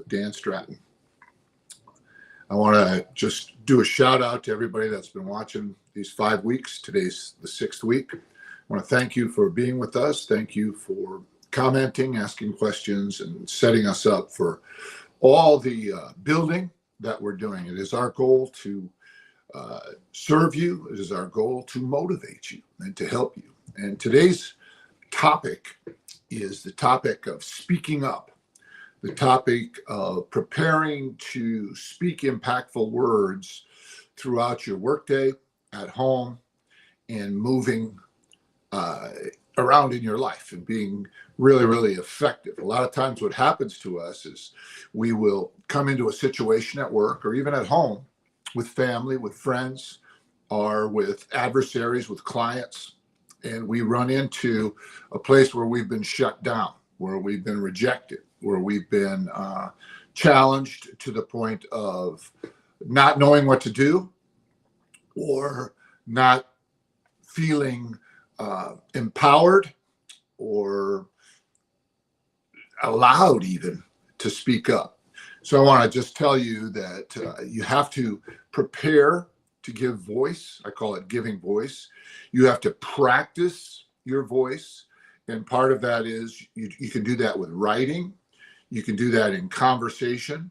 with Dan Stratton. I want to just do a shout out to everybody that's been watching these 5 weeks. Today's the 6th week. I want to thank you for being with us. Thank you for commenting, asking questions, and setting us up for all the building that we're doing. It is our goal to serve you. It is our goal to motivate you and to help you. And today's topic is the topic of speaking up, the topic of preparing to speak impactful words throughout your workday, at home, and moving around in your life and being really, really effective. A lot of times what happens to us is we will come into a situation at work or even at home with family, with friends, or with adversaries, with clients, and we run into a place where we've been shut down, where we've been rejected, where we've been challenged to the point of not knowing what to do or not feeling empowered or allowed even to speak up. So I want to just tell you that you have to prepare to give voice. I call it giving voice. You have to practice your voice. And part of that is you can do that with writing. You can do that in conversation.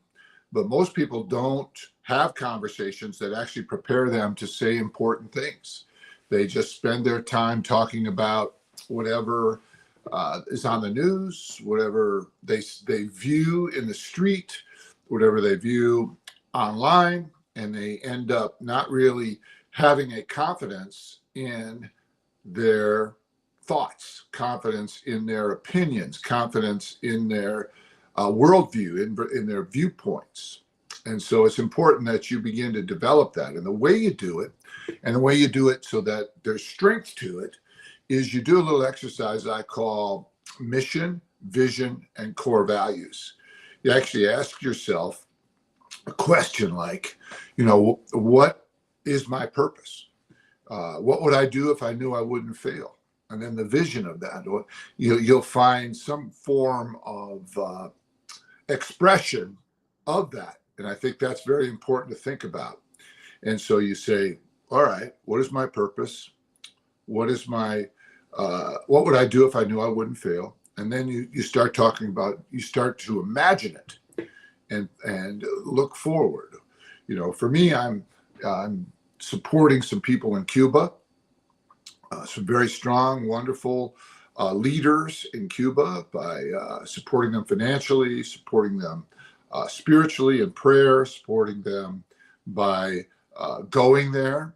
But most people don't have conversations that actually prepare them to say important things. They just spend their time talking about whatever is on the news, whatever they view in the street, whatever they view online, and they end up not really having a confidence in their thoughts, confidence in their opinions, confidence in their worldview, in their viewpoints. And so it's important that you begin to develop that. And the way you do it, and the way you do it so that there's strength to it, is you do a little exercise I call mission, vision, and core values. You actually ask yourself a question like, what is my purpose? What would I do if I knew I wouldn't fail? And then the vision of that, you'll find some form of expression of that. And I think that's very important to think about. And so you say, all right, what is my purpose? What is my, what would I do if I knew I wouldn't fail? And then you start talking about, you start to imagine it and look forward. For me, I'm supporting some people in Cuba, some very strong, wonderful leaders in Cuba by supporting them financially, supporting them spiritually in prayer, supporting them by going there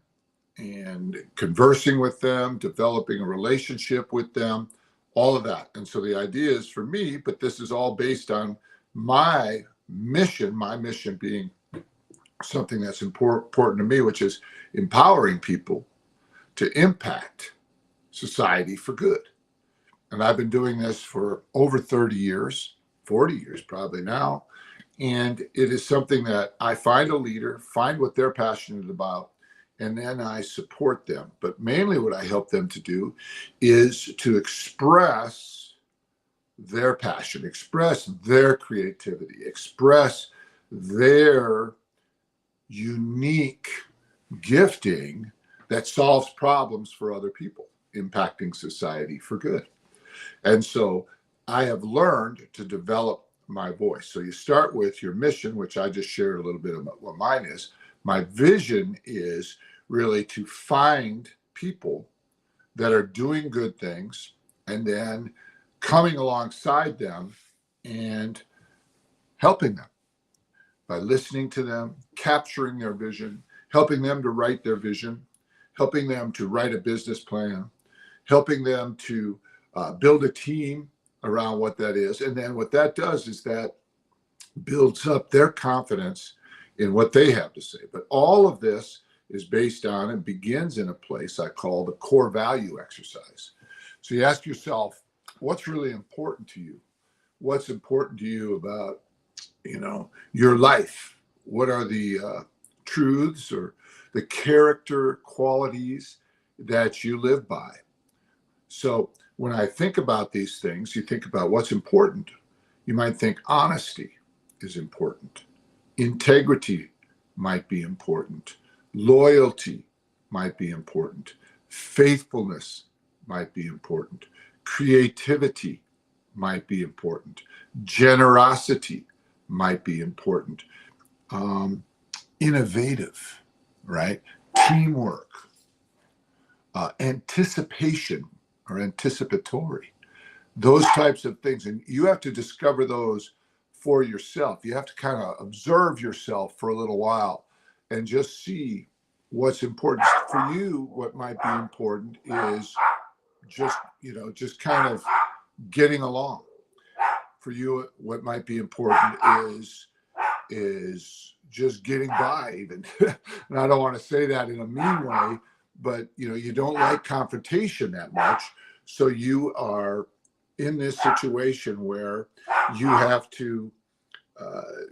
and conversing with them, developing a relationship with them, all of that. And so the idea is for me, but this is all based on my mission being something that's important to me, which is empowering people to impact society for good. And I've been doing this for over 30 years, 40 years probably now. And it is something that I find a leader, find what they're passionate about, and then I support them. But mainly what I help them to do is to express their passion, express their creativity, express their unique gifting that solves problems for other people, impacting society for good. And so I have learned to develop my voice. So you start with your mission, which I just shared a little bit about what mine is. My vision is really to find people that are doing good things and then coming alongside them and helping them by listening to them, capturing their vision, helping them to write their vision, helping them to write a business plan, helping them to build a team around what that is. And then what that does is that builds up their confidence in what they have to say. But all of this is based on and begins in a place I call the core value exercise. So you ask yourself, what's really important to you? What's important to you about, your life? What are the truths or the character qualities that you live by? So when I think about these things, you think about what's important. You might think honesty. is important. Integrity might be important. Loyalty might be important. Faithfulness might be important. Creativity might be important. Generosity might be important. Innovative, right? Teamwork, anticipation or anticipatory, those types of things. And you have to discover those for yourself. You have to kind of observe yourself for a little while and just see what's important for you. What might be important is just kind of getting along. For you, what might be important is just getting by even. And I don't want to say that in a mean way, but you don't like confrontation that much. So you are in this situation where you have to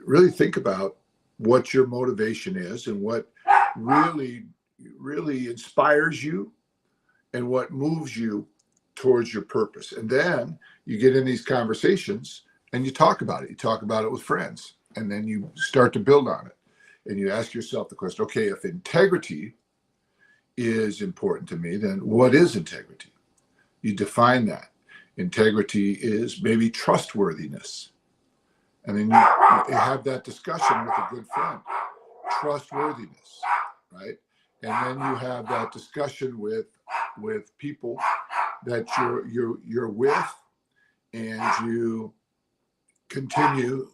really think about what your motivation is and what really inspires you and what moves you towards your purpose. And then you get in these conversations and you talk about it. You talk about it with friends, and then you start to build on it. And you ask yourself the question, okay, if integrity is important to me, then what is integrity? You define that. Integrity is maybe trustworthiness. And then you have that discussion with a good friend. Trustworthiness, right? And then you have that discussion with people that you're with, and you continue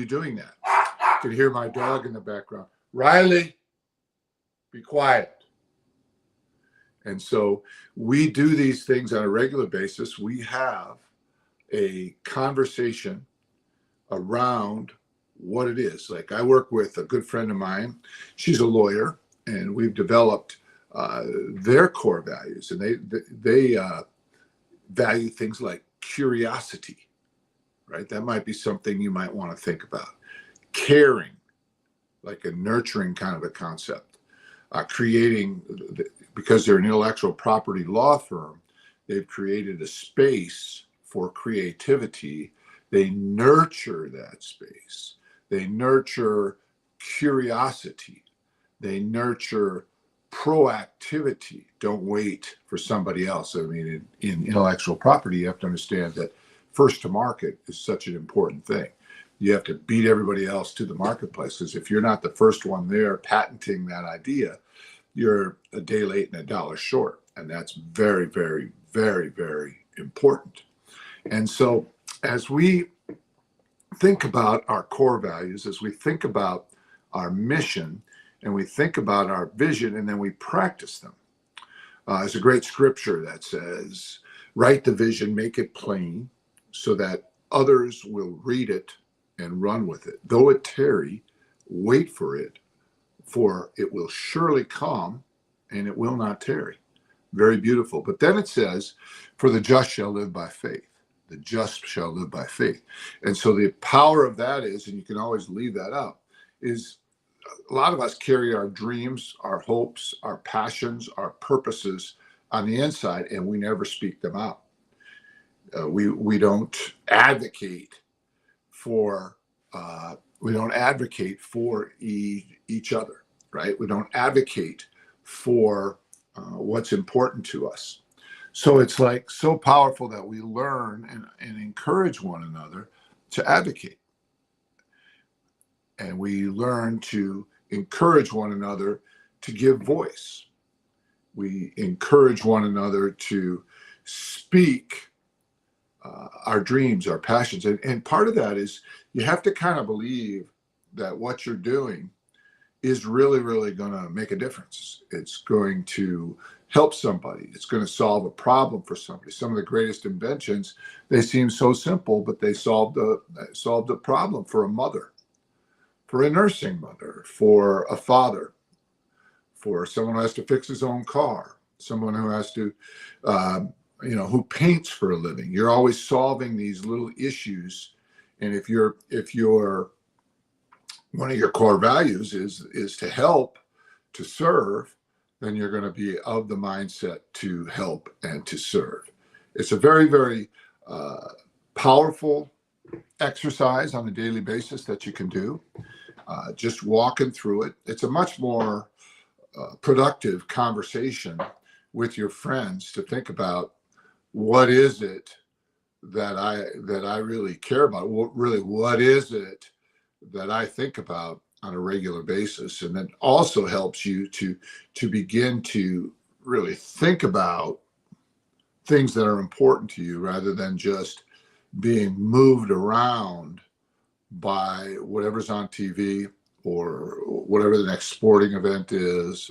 doing that. You can hear my dog in the background. Riley, be quiet. And so we do these things on a regular basis. We have a conversation around what it is. Like, I work with a good friend of mine. She's a lawyer, and we've developed their core values, and they value things like curiosity, right? That might be something you might want to think about. Caring, like a nurturing kind of a concept. Creating, because they're an intellectual property law firm, they've created a space for creativity. They nurture that space. They nurture curiosity. They nurture proactivity. Don't wait for somebody else. I mean, in intellectual property, you have to understand that first to market is such an important thing. You have to beat everybody else to the marketplace, because if you're not the first one there patenting that idea, you're a day late and a dollar short. And that's very, very, very, very important. And so as we think about our core values, as we think about our mission, and we think about our vision, and then we practice them. There's a great scripture that says, write the vision, make it plain, so that others will read it and run with it. Though it tarry, wait for it will surely come, and it will not tarry. Very beautiful. But then it says, for the just shall live by faith. The just shall live by faith. And so the power of that is, and you can always leave that up, is a lot of us carry our dreams, our hopes, our passions, our purposes on the inside, and we never speak them out. We don't advocate for each other, right? We don't advocate for what's important to us. So it's like so powerful that we learn and encourage one another to advocate. And we learn to encourage one another to give voice. We encourage one another to speak our dreams, our passions. And part of that is you have to kind of believe that what you're doing is really, really going to make a difference. It's going to help somebody. It's going to solve a problem for somebody. Some of the greatest inventions, they seem so simple, but they solved a problem for a mother, for a nursing mother, for a father, for someone who has to fix his own car, someone who has to, who paints for a living. You're always solving these little issues. And if you're one of your core values is to help, to serve, then you're going to be of the mindset to help and to serve. It's a very, very powerful exercise on a daily basis that you can do. Just walking through it. It's a much more productive conversation with your friends to think about what is it that I really care about. What is it that I think about on a regular basis, and then also helps you to begin to really think about things that are important to you rather than just being moved around by whatever's on TV or whatever the next sporting event is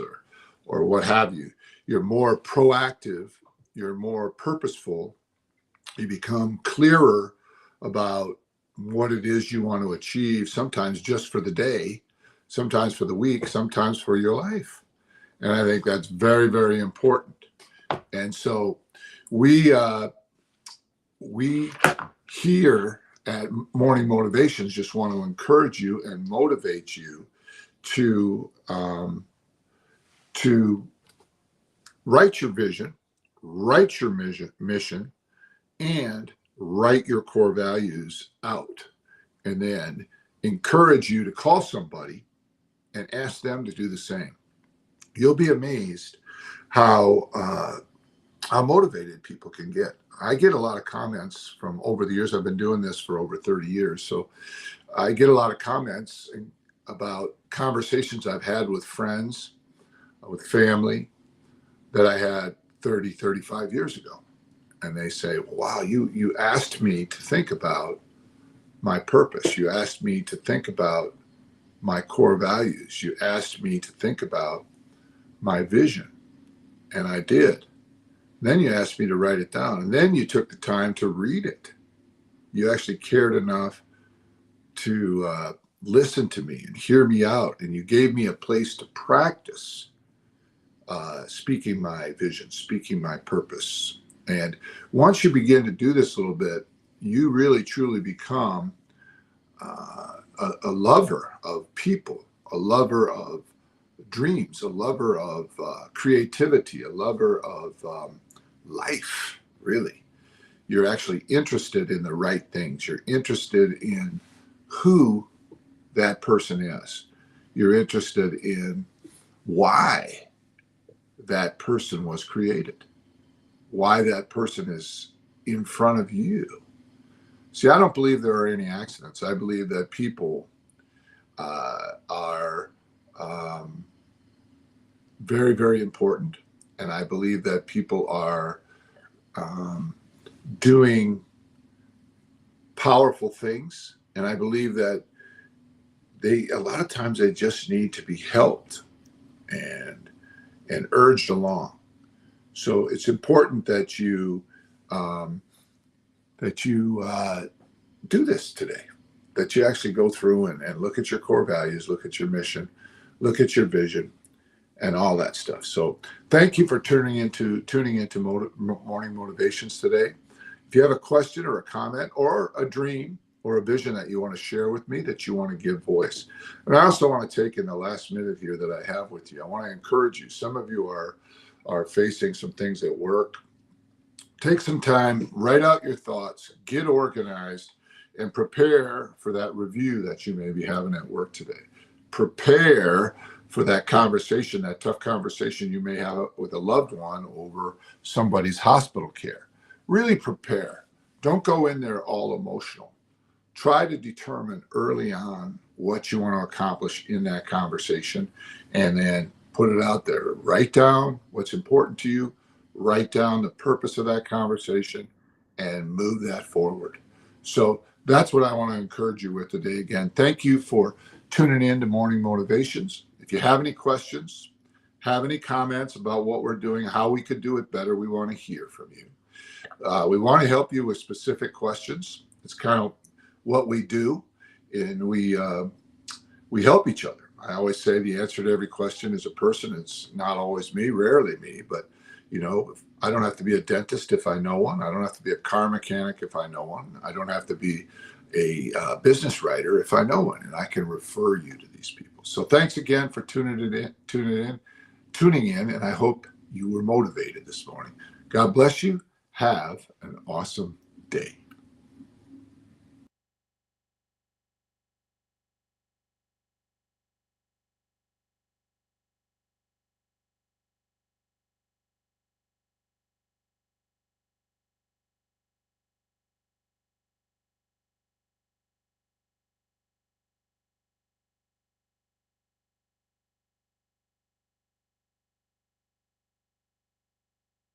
or what have you. You're more proactive, you're more purposeful, you become clearer about what it is you want to achieve, sometimes just for the day, sometimes for the week, sometimes for your life. And I think that's very, very important. And so we here at Morning Motivations just want to encourage you and motivate you to write your vision, write your mission, and write your core values out, and then encourage you to call somebody and ask them to do the same. You'll be amazed how motivated people can get. I get a lot of comments from over the years. I've been doing this for over 30 years. So I get a lot of comments about conversations I've had with friends, with family that I had 30, 35 years ago. And they say, wow, you asked me to think about my purpose. You asked me to think about my core values. You asked me to think about my vision. And I did. Then you asked me to write it down. And then you took the time to read it. You actually cared enough to listen to me and hear me out. And you gave me a place to practice speaking my vision, speaking my purpose. And once you begin to do this a little bit, you really truly become a lover of people, a lover of dreams, a lover of creativity, a lover of life, really. You're actually interested in the right things. You're interested in who that person is. You're interested in why that person was created, why that person is in front of you. See, I don't believe there are any accidents. I believe that people are very, very important. And I believe that people are doing powerful things. And I believe that a lot of times they just need to be helped and urged along. So it's important that you do this today, that you actually go through and look at your core values, look at your mission, look at your vision, and all that stuff. So thank you for tuning into Morning Motivations today. If you have a question or a comment or a dream or a vision that you want to share with me, that you want to give voice. And I also want to take in the last minute here that I have with you, I want to encourage you. Some of you are facing some things at work. Take some time, write out your thoughts, get organized, and prepare for that review that you may be having at work today. Prepare for that conversation, that tough conversation you may have with a loved one over somebody's hospital care. Really prepare. Don't go in there all emotional. Try to determine early on what you want to accomplish in that conversation, and then put it out there. Write down what's important to you, write down the purpose of that conversation, and move that forward. So that's what I want to encourage you with today. Again, thank you for tuning in to Morning Motivations. If you have any questions, have any comments about what we're doing, how we could do it better, we want to hear from you. We want to help you with specific questions. It's kind of what we do, and we help each other. I always say the answer to every question is a person. It's not always me, rarely me, but I don't have to be a dentist if I know one. I don't have to be a car mechanic if I know one. I don't have to be a business writer if I know one, and I can refer you to these people. So thanks again for tuning in, and I hope you were motivated this morning. God bless you. Have an awesome day.